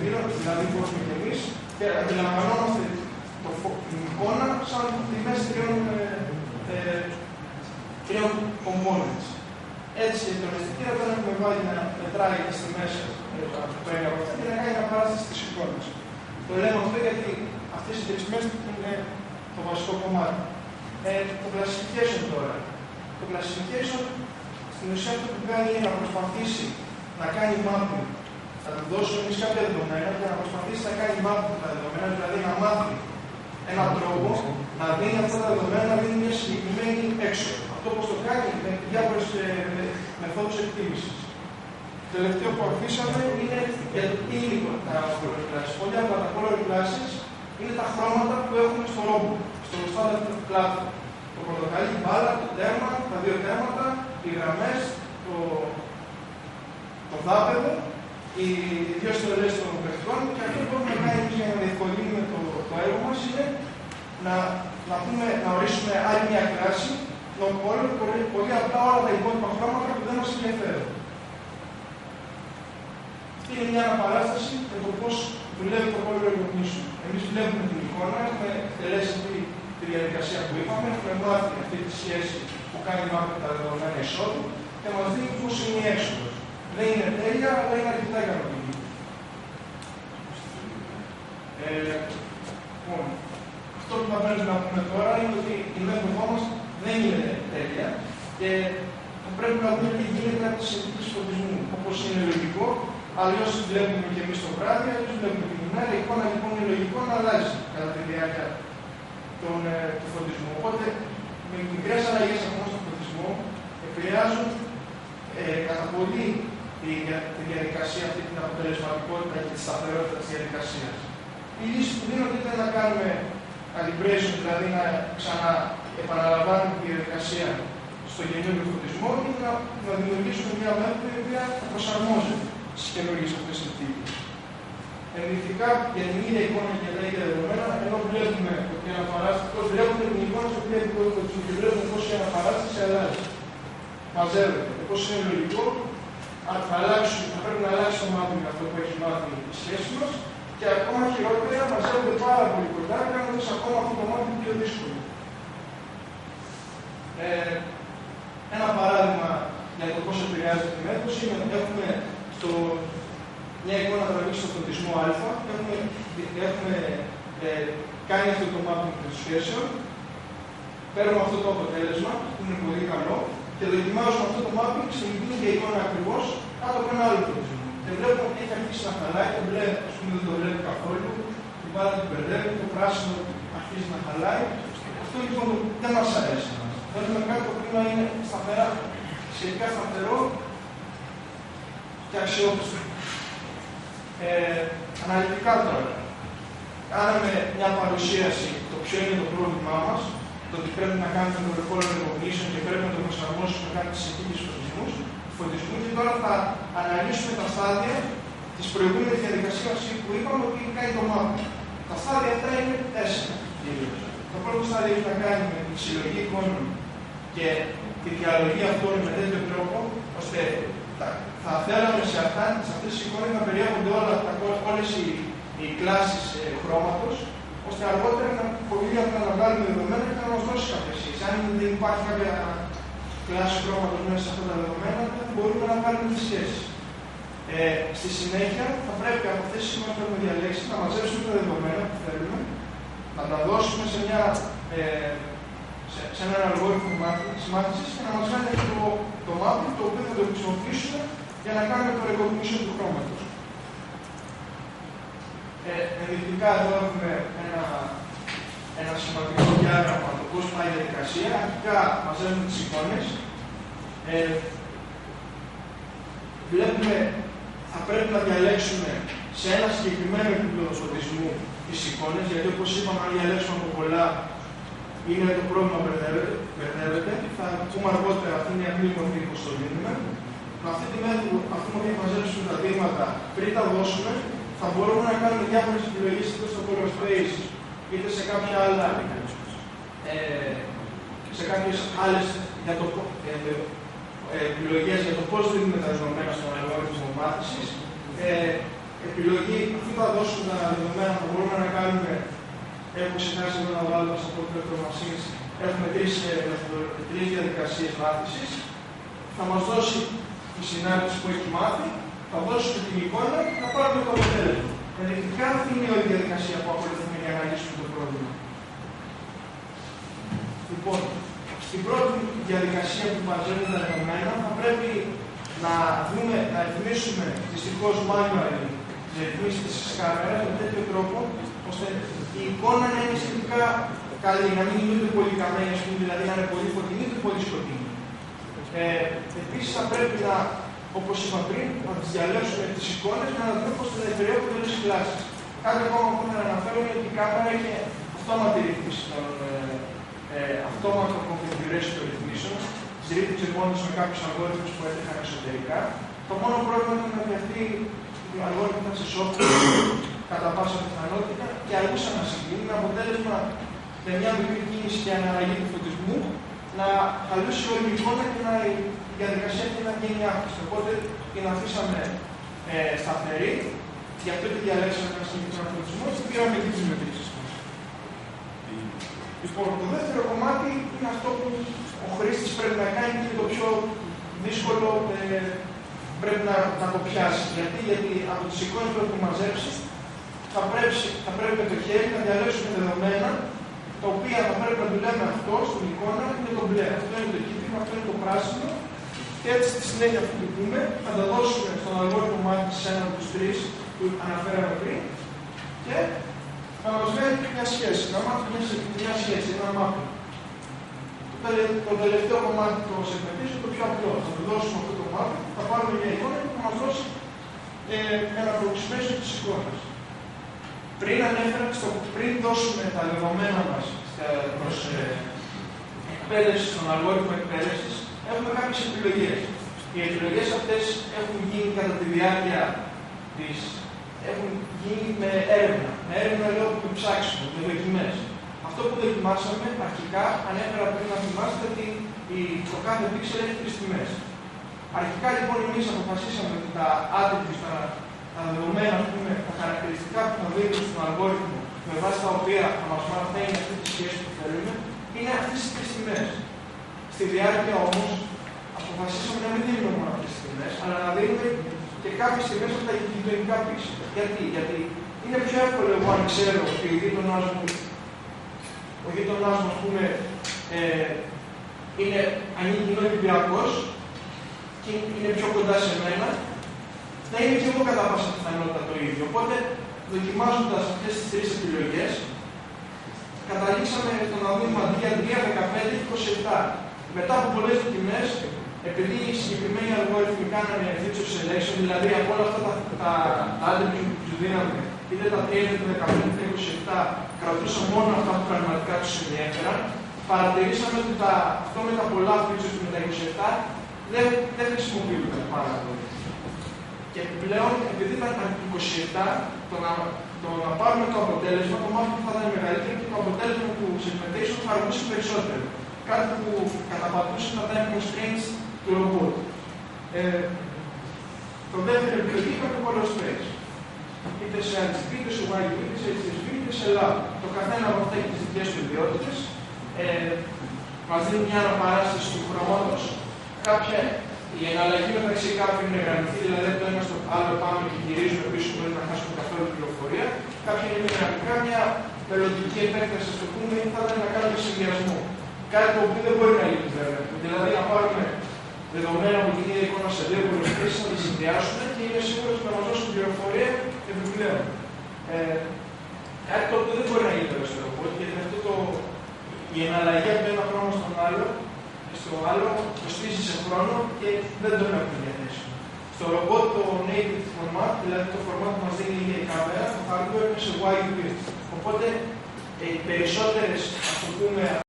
παραμετρήρων, δηλαδή μπορούμε και εμείς, και αντιλαμβανόμαστε την εικόνα σαν τη μέση τριών components. Έτσι, τον αισθητήρα τον έχουμε βάλει να μετράει στη μέση που παίρνει από αυτά και να κάνει μια παράσταση της εικόνας. Το λέμε αυτό γιατί αυτές οι τρεις μέσεις είναι το βασικό κομμάτι. Το classification τώρα. Το classification στην ουσία αυτό που κάνει είναι να προσπαθήσει να κάνει mapping. Θα του δώσουμε εμείς κάποια δεδομένα και να προσπαθήσει να κάνει mapping τα δεδομένα, δηλαδή να μάθει έναν τρόπο να δίνει αυτά τα δεδομένα, να δίνει μια συγκεκριμένη έξοδο. Αυτό πώς το κάνει με διάφορες μεθόδους εκτίμησης. Το τελευταίο που αφήσαμε είναι για το τι είναι τα color classes. Πολλοί από τα color classes είναι τα χρώματα που έχουμε στο ρόμπο, στο standard platform. Το πορτοκαλί, η μπάλα, το τέρμα, τα δύο τέρματα, οι γραμμές, το δάπεδο, οι δύο στολές των παιχτών. Και αυτό που έχουμε κάνει για να διευκολύνουμε το έργο μας είναι να ορίσουμε άλλη μια κλάση, πολύ απλά όλα τα υπόλοιπα χρώματα που δεν μας ενδιαφέρουν. Αυτή είναι μια αναπαράσταση για το πώς δουλεύει το color recognition. Εμείς βλέπουμε την εικόνα, έχουμε εκτελέσει τη διαδικασία που είπαμε, έχουμε μάθει αυτή τη σχέση που κάνει με τα δεδομένα εισόδου και μας δείχνει πώς είναι η έξοδος. Δεν είναι τέλεια, αλλά είναι αρκετά ικανοποιητική. Αυτό που θα πρέπει να πούμε τώρα είναι ότι η μέθοδό μας δεν είναι τέλεια και θα πρέπει να δούμε τι γίνεται από τις συνθήκες φωτισμού. Όπως είναι λογικό, αλλιώς βλέπουμε και εμείς το βράδυ, αλλιώς βλέπουμε την ημέρα. Η εικόνα λοιπόν είναι λογικό να αλλάζει κατά τη διάρκεια του φωτισμού. Οπότε, με μικρές αλλαγές ακόμα στον φωτισμό επηρεάζουν κατά πολύ τη διαδικασία αυτή, την αποτελεσματικότητα και τη σταθερότητα της διαδικασίας. Η λύση που δίνονται είναι να κάνουμε calibration, δηλαδή να ξαναεπαναλαμβάνουμε τη διαδικασία στο καινούριο φωτισμό ή να δημιουργήσουμε μια μέθοδο η οποία θα προσαρμόζεται στις καινούργιες αυτές συνθήκες. Ενδεικτικά για την ίδια εικόνα και τα ίδια δεδομένα, ενώ βλέπουμε ότι η αναπαράσταση, βλέπουμε την εικόνα στο οποίο φωτισμό και βλέπουμε πώς η αναπαράσταση αλλάζει. Μαζεύεται. Πώς είναι λογικό, θα πρέπει να αλλάξει το μάθημα αυτό που έχει μάθει η σχέση μας και ακόμα χειρότερα μαζεύονται πάρα πολύ κοντά, κάνοντας ακόμα αυτό το μάθημα πιο δύσκολο. Ένα παράδειγμα για το πώς επηρεάζεται τη μέθοδος είναι ότι έχουμε μια εικόνα τραβήξει στο φωτισμό α, έχουμε κάνει αυτό το μάθημα των σχέσεων, παίρνουμε αυτό το αποτέλεσμα, που είναι πολύ καλό, και δοκιμάζουμε αυτό το mapping στην ίδια εικόνα ακριβώς κάτω από ένα άλλο φωτισμό. Και βλέπουμε ότι έχει αρχίσει να χαλάει, το μπλε δεν το βλέπει καθόλου, την μπάλα την μπερδεύει, το πράσινο αρχίζει να χαλάει. Αυτό λοιπόν δεν μας αρέσει. Θέλουμε κάτι το οποίο είναι σταθερά, σχετικά σταθερό και αξιόπιστο. Αναλυτικά τώρα. Κάναμε μια παρουσίαση το ποιο είναι το πρόβλημά μας, το ότι πρέπει να κάνουμε το color recognition και πρέπει να το προσαρμόσουμε κάτι τις συνθήκες φωτισμού και τώρα θα αναλύσουμε τα στάδια της προηγούμενης διαδικασίας που είπαμε ότι κάνει το mapping. Τα στάδια αυτά είναι 4. Το πρώτο στάδιο έχει να κάνει με τη συλλογή εικόνων και τη διαλογή αυτών με τέτοιο τρόπο, ώστε θα θέλαμε σε αυτές τις εικόνες να περιέχονται όλες οι κλάσεις χρώματος, ώστε αργότερα πολύ απλά να βγάλουμε δεδομένα και να μας δώσει κάποια σχέση. Αν δεν υπάρχει κάποια κλάση χρώματος μέσα σε αυτά τα δεδομένα, δεν μπορούμε να βγάλουμε τη σχέση. Στη συνέχεια, θα πρέπει από αυτές τις εικόνες που έχουμε διαλέξει να μαζέψουμε τα δεδομένα που θέλουμε, να τα δώσουμε σε έναν αλγόριθμο μάθησης και να μας κάνει το mapping το οποίο θα το χρησιμοποιήσουμε για να κάνουμε το recognition του χρώματος. Ενδεικτικά εδώ έχουμε ένα σημαντικό διάγραμμα το πώς πάει η διαδικασία. Αρχικά μαζεύουμε τις εικόνες. Βλέπουμε, θα πρέπει να διαλέξουμε σε ένα συγκεκριμένο επίπεδο φωτισμού τις εικόνες, γιατί όπως είπαμε, αν διαλέξουμε από πολλά, είναι το πρόβλημα μπερδεύεται. Θα πούμε αργότερα αυτή είναι μια απλή μορφή που το δίνουμε. Με αυτή τη μέθοδο, αφού μαζέψουμε τα δείγματα, πριν τα δώσουμε, θα μπορούμε να κάνουμε διάφορες επιλογές είτε στο color space, είτε σε κάποια άλλα, σε κάποιες άλλες επιλογές για το πώς δίνουμε τα δεδομένα στον αλγόριθμο μάθησης. Επιλογή, αφού θα δώσουμε τα δεδομένα, θα μπορούμε να κάνουμε. Έχω ξεχάσει εδώ να βάλω στα πρώτα μachines. Έχουμε τρεις διαδικασίες μάθησης. Θα μας δώσει η συνάρτηση που έχει μάθει, θα δώσουμε την εικόνα και θα πάρουμε το αποτέλεσμα. Ενδεικτικά αυτή είναι η όλη διαδικασία που ακολουθούμε για να λύσουμε το πρόβλημα. Λοιπόν, στην πρώτη διαδικασία που μαζεύουμε τα δεδομένα, θα πρέπει να ρυθμίσουμε δυστυχώς manually τις ρυθμίσεις της κάμερας με τέτοιο τρόπο, ώστε η εικόνα να είναι σχετικά καλή, να μην είναι ούτε πολύ καμένη, δηλαδή να είναι πολύ φωτεινή, ούτε πολύ σκοτεινή. Επίσης, θα πρέπει να, όπως είπα πριν, να τις διαλέξουμε τις εικόνες για να δούμε πώς θα περιέχουν όλες τις κλάσεις. Κάτι ακόμα που θα αναφέρω είναι ότι η κάμερα έχει αυτόματη ρύθμιση των αυτόματο configuration των ρυθμίσεων. Τις ρύθμισε μόνος με κάποιους αλγόριθμους που έτρεχαν εσωτερικά. Το μόνο πρόβλημα ήταν ότι αυτοί οι αλγόριθμοι ήταν σε software κατά πάσα πιθανότητα και αργούσαν να συγκλίνουν, με αποτέλεσμα με μια μικρή κίνηση και αναλλαγή του φωτισμού να χαλούσε όλη η εικόνα και η διαδικασία αυτή να γίνει άχρηστη. Οπότε την αφήσαμε σταθερή, γι' αυτό και διαλέξαμε ένα συγκεκριμένο φωτισμό και πήραμε και τις μετρήσεις μας. Λοιπόν, το δεύτερο κομμάτι είναι αυτό που ο χρήστης πρέπει να κάνει και το πιο δύσκολο πρέπει να το πιάσει. Γιατί από τις εικόνες που έχουμε μαζέψει θα πρέπει με το χέρι να διαλέξουμε δεδομένα τα οποία θα πρέπει να δουλεύουμε αυτό στην εικόνα είναι το μπλε. Αυτό είναι το κίτρινο, αυτό είναι το πράσινο. Και έτσι στη συνέχεια αυτό που πούμε θα τα δώσουμε στον αλγόριθμο μάθηση σε έναν από τους τρεις που αναφέραμε πριν και θα μας βγάλει μια σχέση. Να μάθουμε μια σχέση, ένα μάπη. Το τελευταίο κομμάτι το segmentation το πιο απλό. Θα του δώσουμε αυτό το μάπη, θα πάρουμε μια εικόνα και θα μας δώσει ένα approximation της εικόνας. Πριν δώσουμε τα δεδομένα μας προς εκπαίδευση, στον αλγόριθμο εκπαίδευσης, έχουμε κάποιες επιλογές. Οι επιλογές αυτές έχουν γίνει κατά τη διάρκεια έχουν γίνει με έρευνα. Με έρευνα λέω με ψάξιμο, με δοκιμές. Αυτό που δοκιμάσαμε αρχικά, ανέφερα πριν να θυμάστε ότι το κάθε pixel έχει τρεις τιμές. Αρχικά λοιπόν εμείς αποφασίσαμε ότι τα attributes, τα δεδομένα, τα χαρακτηριστικά που θα δίνουμε στον αλγόριθμο με βάση τα οποία θα μας μαθαίνει αυτή τη σχέση που θέλουμε, είναι αυτές τις τρεις τιμές. Στη διάρκεια όμως, αποφασίσαμε να μην δίνουμε μόνο αυτές τις τιμές, αλλά να δίνουμε και κάποιες τιμές από τα γειτονικά pixel. Γιατί είναι πιο εύκολο εγώ αν ξέρω ότι ο γείτονάς μου, ανήκει Ολυμπιακός και είναι πιο κοντά σε μένα, θα είναι και εγώ κατά πάσα πιθανότητα το ίδιο. Οπότε, δοκιμάζοντας αυτές τις τρεις επιλογές, καταλήξαμε στο να δούμε αντί για 3, 15 και 27. Μετά από πολλές δοκιμές, επειδή οι συγκεκριμένοι αλγόριθμοι κάνανε feature selection, δηλαδή από όλα αυτά τα attributes που τους δίναμε, είτε τα 3, είτε τα 15, είτε τα 27, κρατούσαν μόνο αυτά που πραγματικά τους ενδιαφέραν, παρατηρήσαμε ότι αυτό με τα πολλά features και με τα 27 δεν χρησιμοποιούνται πάρα πολύ. Και επιπλέον, επειδή ήταν 27, το να πάρουμε το αποτέλεσμα, το μάθημα θα ήταν μεγαλύτερο και το αποτέλεσμα του segmentation θα αργούσε περισσότερο. Κάτι που καταπατούσε τα time constraints του ρομπότ. Το δεύτερο επιλογή ήταν το color space. Είτε σε RGB, είτε σε YUV, είτε σε HSV, είτε σε LAB. Το καθένα από αυτά έχει τις δικές του ιδιότητες. Μας δίνει μια αναπαράσταση του χρώματος. Η εναλλαγή μεταξύ κάποιων είναι γραμμική, δηλαδή το ένα στο άλλο πάμε και γυρίζουμε πίσω χωρίς να χάσουμε καθόλου πληροφορία. Κάποια είναι γραμμικά, μια μελλοντική επέκταση, α το πούμε, θα ήταν να κάνουμε συνδυασμό. Κάτι το οποίο δεν μπορεί να γίνει βέβαια. Δηλαδή να πάρουμε δεδομένα από την ίδια εικόνα σε δύο προσθέσεις, να τις συνδυάσουμε και είναι σίγουρο ότι θα μας δώσουν πληροφορία επιπλέον. Κάτι το οποίο δεν μπορεί να γίνει βέβαια στο ρομπότ, γιατί η εναλλαγή από ένα χρόνο στο άλλο κοστίζει σε χρόνο και δεν το έχουμε διαθέσιμο. Στο ρομπότ το native format, δηλαδή το format που μας δίνει η κάμερα, το hardware είναι σε YUV. Οπότε οι περισσότερες, ας το πούμε,